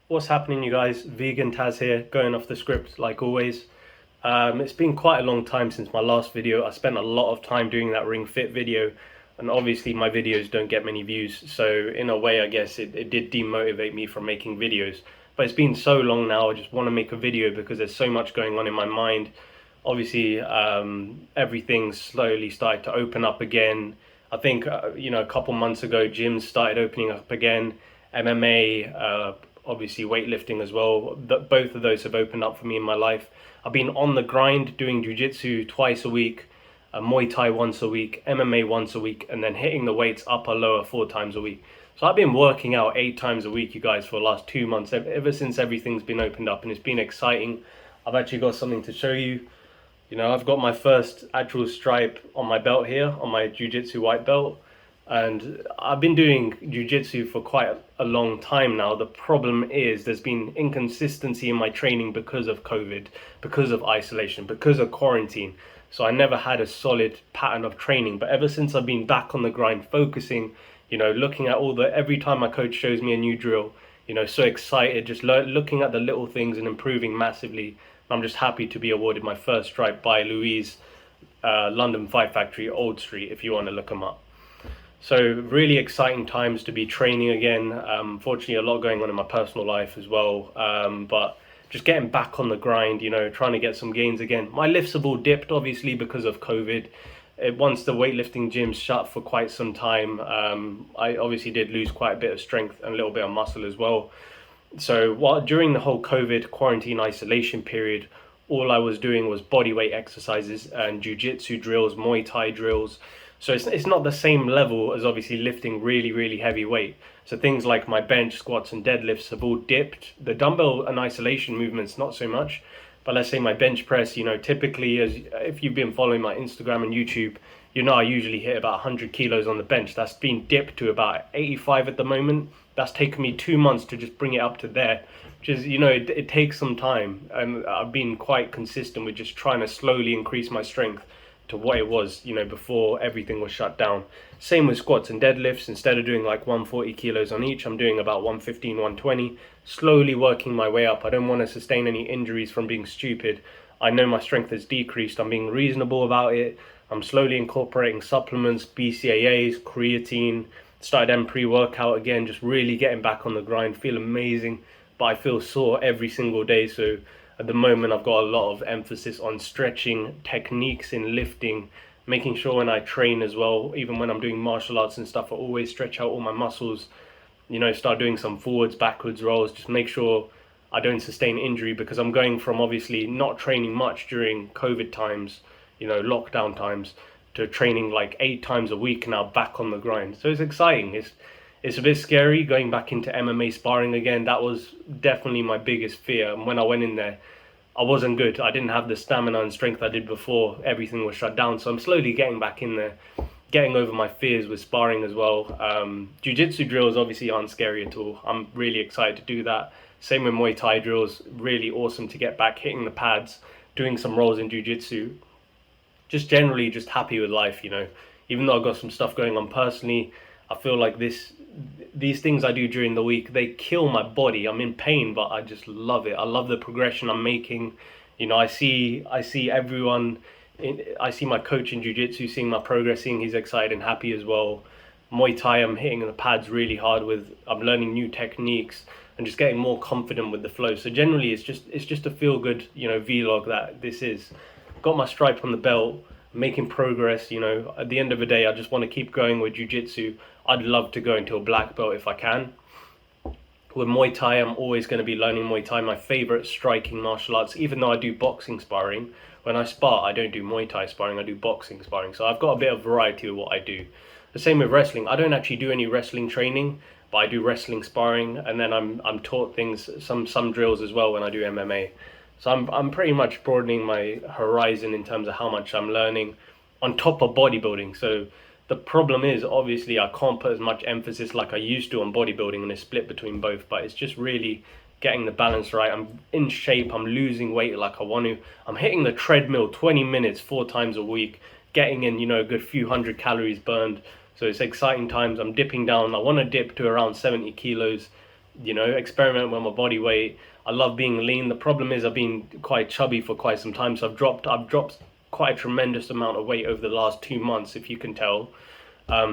What's happening, you guys? Vegan Taz here, going off the script like always. It's been quite a long time since my last video. I spent a lot of time doing that Ring Fit video, and obviously my videos don't get many views, so in a way I guess it did demotivate me from making videos. But it's been so long now, I just want to make a video because there's so much going on in my mind. Obviously, everything's slowly started to open up again. I think, a couple months ago, gyms started opening up again. MMA, obviously weightlifting as well. Both of those have opened up for me in my life. I've been on the grind doing jiu-jitsu twice a week, Muay Thai once a week, MMA once a week, and then hitting the weights upper lower 4 times a week. So I've been working out 8 times a week, you guys, for the last 2 months, ever since everything's been opened up, and it's been exciting. I've actually got something to show you. I've got my first actual stripe on my belt here, on my jiu-jitsu white belt. And I've been doing jiu-jitsu for quite a long time now. The problem is there's been inconsistency in my training because of COVID, because of isolation, because of quarantine. So I never had a solid pattern of training. But ever since I've been back on the grind, focusing, looking at every time my coach shows me a new drill, so excited, just looking at the little things and improving massively. I'm just happy to be awarded my first stripe by Louise, London Fight Factory, Old Street, if you want to look them up. So really exciting times to be training again. Fortunately, a lot going on in my personal life as well. But just getting back on the grind, trying to get some gains again. My lifts have all dipped, obviously, because of COVID. Once the weightlifting gyms shut for quite some time, I obviously did lose quite a bit of strength and a little bit of muscle as well. So during the whole COVID quarantine isolation period, all I was doing was bodyweight exercises and jiu-jitsu drills, Muay Thai drills. So it's not the same level as obviously lifting really, really heavy weight. So things like my bench, squats and deadlifts have all dipped. The dumbbell and isolation movements, not so much. But let's say my bench press, typically, if you've been following my Instagram and YouTube, I usually hit about 100 kilos on the bench. That's been dipped to about 85 at the moment. That's taken me 2 months to just bring it up to there, which is, it takes some time. And I've been quite consistent with just trying to slowly increase my strength to what it was, before everything was shut down. Same with squats and deadlifts. Instead of doing like 140 kilos on each, I'm doing about 115, 120, slowly working my way up. I don't want to sustain any injuries from being stupid. I know my strength has decreased. I'm being reasonable about it. I'm slowly incorporating supplements, BCAAs, creatine, started M pre-workout again, just really getting back on the grind. Feel amazing, but I feel sore every single day. So at the moment, I've got a lot of emphasis on stretching, techniques in lifting, making sure when I train as well, even when I'm doing martial arts and stuff, I always stretch out all my muscles, start doing some forwards, backwards rolls, just make sure I don't sustain injury, because I'm going from obviously not training much during COVID times, lockdown times, to training like 8 times a week now, back on the grind. So it's exciting. It's a bit scary going back into MMA sparring again. That was definitely my biggest fear. And when I went in there, I wasn't good. I didn't have the stamina and strength I did before everything was shut down. So I'm slowly getting back in there, getting over my fears with sparring as well. Jiu-jitsu drills obviously aren't scary at all. I'm really excited to do that. Same with Muay Thai drills. Really awesome to get back, hitting the pads, doing some rolls in jiu-jitsu. Just generally just happy with life, Even though I've got some stuff going on personally, I feel like these things I do during the week, they kill my body. I'm in pain, but I just love it. I love the progression I'm making. I see everyone. I see my coach in jiu-jitsu seeing my progressing. He's excited and happy as well. Muay Thai, I'm hitting the pads really hard with. I'm learning new techniques and just getting more confident with the flow. So generally, it's just a feel good, vlog that this is. Got my stripe on the belt, making progress. At the end of the day, I just want to keep going with jiu-jitsu. I'd love to go into a black belt if I can. With Muay Thai, I'm always going to be learning Muay Thai, my favorite striking martial arts. Even though I do boxing sparring, when I spar, I don't do Muay Thai sparring, I do boxing sparring. So I've got a bit of variety of what I do. The same with wrestling. I don't actually do any wrestling training, but I do wrestling sparring, and then I'm taught things, some drills as well when I do MMA. So I'm pretty much broadening my horizon in terms of how much I'm learning on top of bodybuilding. So the problem is, obviously, I can't put as much emphasis like I used to on bodybuilding, and it's split between both. But it's just really getting the balance right. I'm in shape. I'm losing weight like I want to. I'm hitting the treadmill 20 minutes, 4 times a week, getting in, a good few hundred calories burned. So it's exciting times. I'm dipping down. I want to dip to around 70 kilos. you know, experiment with my body weight. I love being lean. The problem is I've been quite chubby for quite some time, so I've dropped quite a tremendous amount of weight over the last 2 months, if you can tell.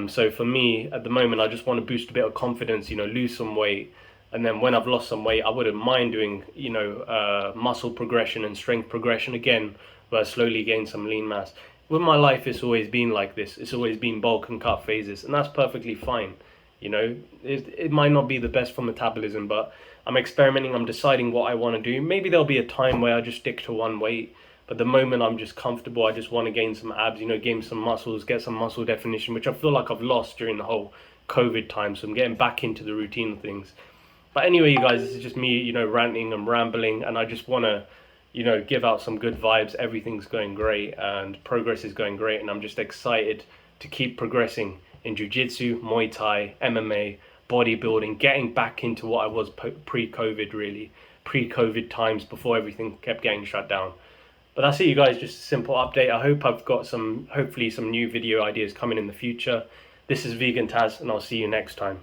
So for me, at the moment, I just want to boost a bit of confidence, you know, lose some weight. And then when I've lost some weight, I wouldn't mind doing, you know, muscle progression and strength progression again, where I slowly gain some lean mass. With my life, it's always been like this. It's always been bulk and cut phases, and that's perfectly fine. You know, it might not be the best for metabolism, but I'm experimenting. I'm deciding what I want to do. Maybe there'll be a time where I just stick to one weight. But the moment I'm just comfortable, I just want to gain some abs, you know, gain some muscles, get some muscle definition, which I feel like I've lost during the whole COVID time. So I'm getting back into the routine of things. But anyway, you guys, this is just me, you know, ranting and rambling, and I just want to, you know, give out some good vibes. Everything's going great and progress is going great, and I'm just excited to keep progressing in jiu-jitsu, Muay Thai, MMA, bodybuilding, getting back into what I was pre-COVID, really. Pre-COVID times before everything kept getting shut down. But that's it, you guys, just a simple update. I hope I've got hopefully some new video ideas coming in the future. This is Vegan Taz, and I'll see you next time.